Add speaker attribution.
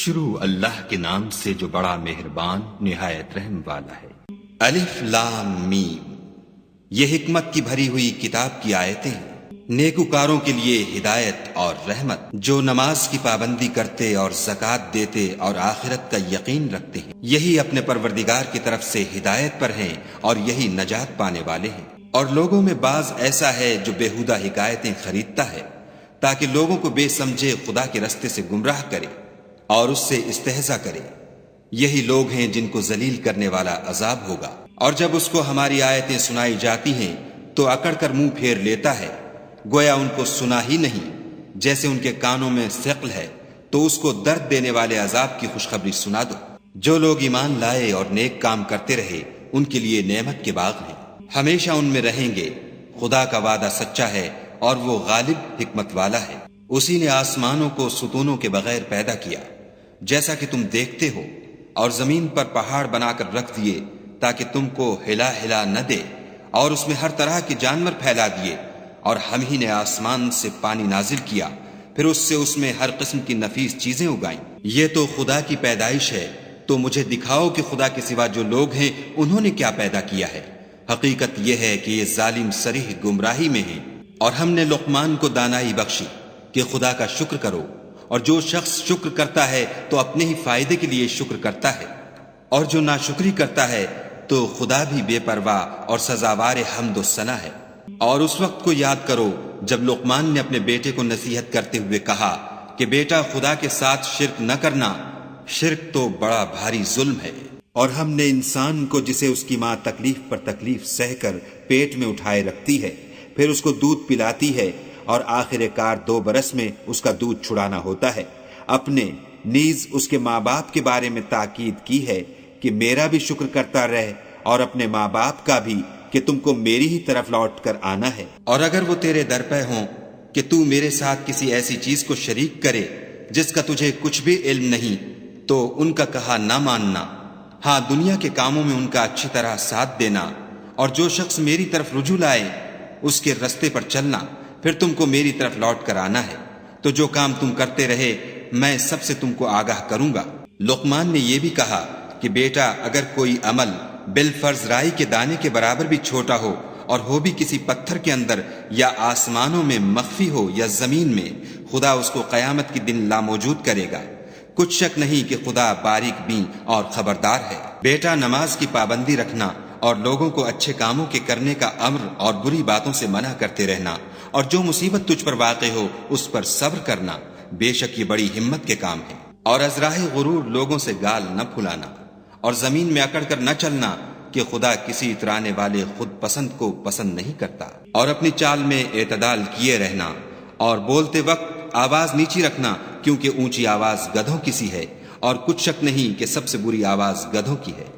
Speaker 1: شروع اللہ کے نام سے جو بڑا مہربان نہایت رحم والا ہے۔ الف لام میم، یہ حکمت کی بھری ہوئی کتاب کی آیتیں ہیں، نیکوکاروں کے لیے ہدایت اور رحمت، جو نماز کی پابندی کرتے اور زکوٰۃ دیتے اور آخرت کا یقین رکھتے ہیں، یہی اپنے پروردگار کی طرف سے ہدایت پر ہیں اور یہی نجات پانے والے ہیں۔ اور لوگوں میں بعض ایسا ہے جو بےہودہ حکایتیں خریدتا ہے تاکہ لوگوں کو بے سمجھے خدا کے رستے سے گمراہ کرے اور اس سے استہزاء کرے، یہی لوگ ہیں جن کو ذلیل کرنے والا عذاب ہوگا۔ اور جب اس کو ہماری آیتیں سنائی جاتی ہیں تو اکڑ کر منہ پھیر لیتا ہے، گویا ان کو سنا ہی نہیں، جیسے ان کے کانوں میں ثقل ہے، تو اس کو درد دینے والے عذاب کی خوشخبری سنا دو۔ جو لوگ ایمان لائے اور نیک کام کرتے رہے ان کے لیے نعمت کے باغ ہیں، ہمیشہ ان میں رہیں گے۔ خدا کا وعدہ سچا ہے اور وہ غالب حکمت والا ہے۔ اسی نے آسمانوں کو ستونوں کے بغیر پیدا کیا جیسا کہ تم دیکھتے ہو، اور زمین پر پہاڑ بنا کر رکھ دیے تاکہ تم کو ہلا ہلا نہ دے، اور اس میں ہر طرح کے جانور پھیلا دیے، اور ہم ہی نے آسمان سے پانی نازل کیا، پھر اس میں ہر قسم کی نفیس چیزیں اگائیں۔ یہ تو خدا کی پیدائش ہے، تو مجھے دکھاؤ کہ خدا کے سوا جو لوگ ہیں انہوں نے کیا پیدا کیا ہے۔ حقیقت یہ ہے کہ یہ ظالم صریح گمراہی میں ہیں۔ اور ہم نے لقمان کو دانائی بخشی کہ خدا کا شکر کرو، اور جو شخص شکر کرتا ہے تو اپنے ہی فائدے کے لیے شکر کرتا ہے، اور جو ناشکری کرتا ہے تو خدا بھی بے پرواہ اور سزاوار حمد و ثنا ہے۔ اور اس وقت کو یاد کرو جب لقمان نے اپنے بیٹے کو نصیحت کرتے ہوئے کہا کہ بیٹا، خدا کے ساتھ شرک نہ کرنا، شرک تو بڑا بھاری ظلم ہے۔ اور ہم نے انسان کو، جسے اس کی ماں تکلیف پر تکلیف سہ کر پیٹ میں اٹھائے رکھتی ہے، پھر اس کو دودھ پلاتی ہے، اور آخر کار 2 برس میں اس کا دودھ چھڑانا ہوتا ہے، اپنے نیز اس کے ماں باپ کے بارے میں تاکید کی ہے کہ میرا بھی شکر کرتا رہے، اور اپنے ماں باپ کا بھی کہ تم کو میری ہی طرف لوٹ کر آنا ہے۔ اور اگر وہ تیرے در پہ ہوں کہ تو میرے ساتھ کسی ایسی چیز کو شریک کرے جس کا تجھے کچھ بھی علم نہیں، تو ان کا کہا نہ ماننا، ہاں دنیا کے کاموں میں ان کا اچھی طرح ساتھ دینا، اور جو شخص میری طرف رجوع لائے اس کے رستے پر چلنا، پھر تم کو میری طرف لوٹ کر آنا ہے، تو جو کام تم کرتے رہے میں سب سے تم کو آگاہ کروں گا۔ لقمان نے یہ بھی کہا کہ بیٹا، اگر کوئی عمل بالفرض رائی کے دانے کے برابر بھی چھوٹا ہو، اور ہو بھی کسی پتھر کے اندر یا آسمانوں میں مخفی ہو یا زمین میں، خدا اس کو قیامت کے دن لاموجود کرے گا۔ کچھ شک نہیں کہ خدا باریک بین اور خبردار ہے۔ بیٹا، نماز کی پابندی رکھنا اور لوگوں کو اچھے کاموں کے کرنے کا امر اور بری باتوں سے منع کرتے رہنا، اور جو مصیبت تجھ پر واقع ہو اس پر صبر کرنا، بے شک یہ بڑی ہمت کے کام ہے۔ اور ازراہ غرور لوگوں سے گال نہ پھلانا، اور زمین میں اکڑ کر نہ چلنا کہ خدا کسی اترانے والے خود پسند کو پسند نہیں کرتا۔ اور اپنی چال میں اعتدال کیے رہنا، اور بولتے وقت آواز نیچی رکھنا، کیونکہ اونچی آواز گدھوں کی سی ہے، اور کچھ شک نہیں کہ سب سے بری آواز گدھوں کی ہے۔